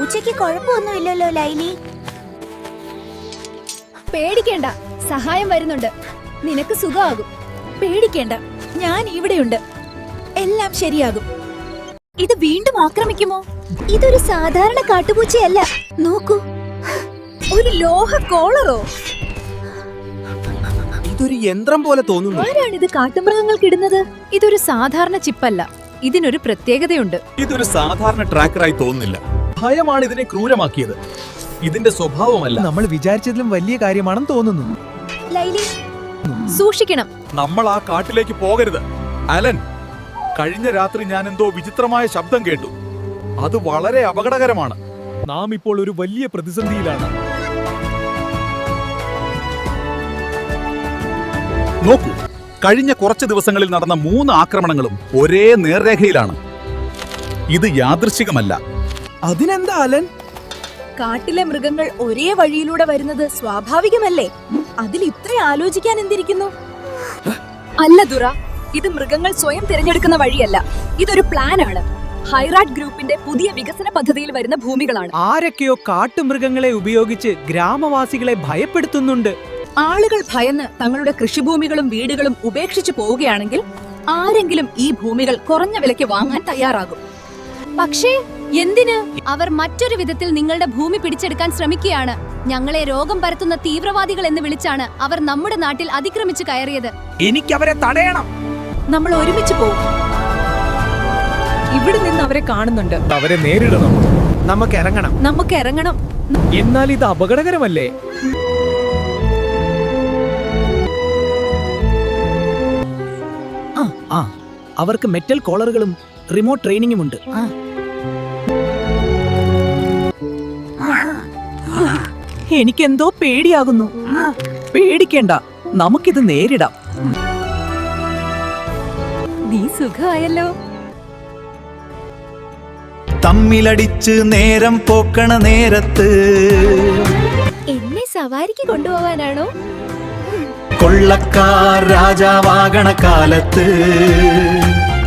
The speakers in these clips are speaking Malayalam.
പൂച്ചയ്ക്ക് കുഴപ്പമൊന്നുമില്ലല്ലോ ലൈലി. പേടിക്കേണ്ട, സഹായം വരുന്നുണ്ട്. നിനക്ക് സുഖമാകും. പേടിക്കേണ്ട, ഞാൻ ഇവിടെയുണ്ട്. എല്ലാം ശരിയാകും. ഇത് വീണ്ടും ആക്രമിക്കുമോ? ഇതൊരു സാധാരണ കാട്ടുപൂച്ചയല്ല. നോക്കൂ, ഒരു ലോഹ കോളറോ? ഇതൊരു യന്ത്രം പോലെ തോന്നുന്നു. ആരാണിത് കാട്ടുമൃഗങ്ങൾക്കിടുന്നത്? ഇതൊരു സാധാരണ ചിപ്പല്ല, ഇതിനൊരു പ്രത്യേകതയുണ്ട്. ഇതൊരു സാധാരണ ട്രാക്കറായി തോന്നുന്നില്ല. ഭയമാണ് ഇതിനെ ക്രൂരമാക്കിയത്. ഇതിന്റെ സ്വഭാവമല്ല. നമ്മൾ വിചാരിച്ചതിലും വലിയ കാര്യമാണെന്ന് തോന്നുന്നു. ലൈലി സൂക്ഷിക്കണം. നമ്മൾ ആ കാട്ടിലേക്ക് പോകരുത്. അലൻ, കഴിഞ്ഞ രാത്രി ഞാൻ എന്തോ വിചിത്രമായ ശബ്ദം കേട്ടു. അത് വളരെ അപകടകരമാണ്. നാം ഇപ്പോൾ ഒരു വലിയ പ്രതിസന്ധിയിലാണ്. നോക്കൂ, കഴിഞ്ഞ കുറച്ച് ദിവസങ്ങളിൽ നടന്ന 3 ആക്രമണങ്ങളും ഒരേ നേർരേഖയിലാണ്. ഇത് യാദൃശ്ചികമല്ല. അതിനെന്താ അലൻ? കാട്ടിലെ മൃഗങ്ങൾ ഒരേ വഴിയിലൂടെ വരുന്നത് സ്വാഭാവികമല്ലേ? അതിൽ ഇത്ര ആലോചിക്കാൻ എന്തിരിക്കുന്നു? അല്ല ദുറ, ഇത് മൃഗങ്ങൾ സ്വയം തിരഞ്ഞെടുക്കുന്ന വഴിയല്ല. ഇതൊരു പ്ലാൻ ആണ്. ഹൈറാറ്റ് ഗ്രൂപ്പിന്റെ പുതിയ വികസന പദ്ധതിയിൽ വരുന്ന ഭൂമികളാണ്. ആരൊക്കെയോ കാട്ടുമൃഗങ്ങളെ ഉപയോഗിച്ച് ഗ്രാമവാസികളെ ഭയപ്പെടുത്തുന്നുണ്ട്. ആളുകൾ ഭയന്ന് തങ്ങളുടെ കൃഷിഭൂമികളും വീടുകളും ഉപേക്ഷിച്ചു പോവുകയാണെങ്കിൽ ആരെങ്കിലും ഈ ഭൂമികൾ കുറഞ്ഞ വിലയ്ക്ക് വാങ്ങാൻ തയ്യാറാകും. പക്ഷേ എന്തിന്? അവർ മറ്റൊരു വിധത്തിൽ നിങ്ങളുടെ ഭൂമി പിടിച്ചെടുക്കാൻ ശ്രമിക്കുകയാണ്. ഞങ്ങളെ രോഗം പരത്തുന്ന തീവ്രവാദികൾ എന്ന് വിളിച്ചാണ് അവർ നമ്മുടെ നാട്ടിൽ അതിക്രമിച്ചു കയറിയത്. എനിക്കവരെ തടയണം. നമ്മൾ ഒരുമിച്ച് പോകും. ഇവിടെ നിന്ന് അവരെ കാണുന്നുണ്ട്. അവരെ നേരിടണം. നമുക്ക് ഇറങ്ങണം. എന്നാൽ ഇത് അപകടകരമല്ലേ? അവർക്ക് മെറ്റൽ കോളറുകളും റിമോട്ട് ട്രെയിനിങ്ങും ഉണ്ട്. എനിക്കെന്തോ പേടിയാകുന്നു. പേടിക്കേണ്ട, നമുക്കിത് നേരിടാം. നീ സുഖമായല്ലോ. തമ്മിലടിച്ച് നേരം പോക്കണ നേരത്ത് എന്നെ സവാരിക്ക് കൊണ്ടുപോവാനാണോ? കൊള്ളക്കാർ രാജാവാകണ കാലത്ത്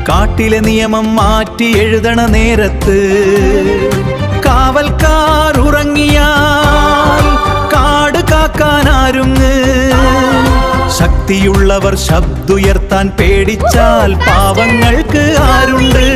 കാട്ടിലെ നിയമം മാറ്റി എഴുതണ നേരത്ത് കാവൽക്കാർ ഉറങ്ങിയാൽ കാട് കാക്കാനാരുങ്ങ്. ശക്തിയുള്ളവർ ശബ്ദുയർത്താൻ പേടിച്ചാൽ പാവങ്ങൾക്ക് ആരുണ്ട്?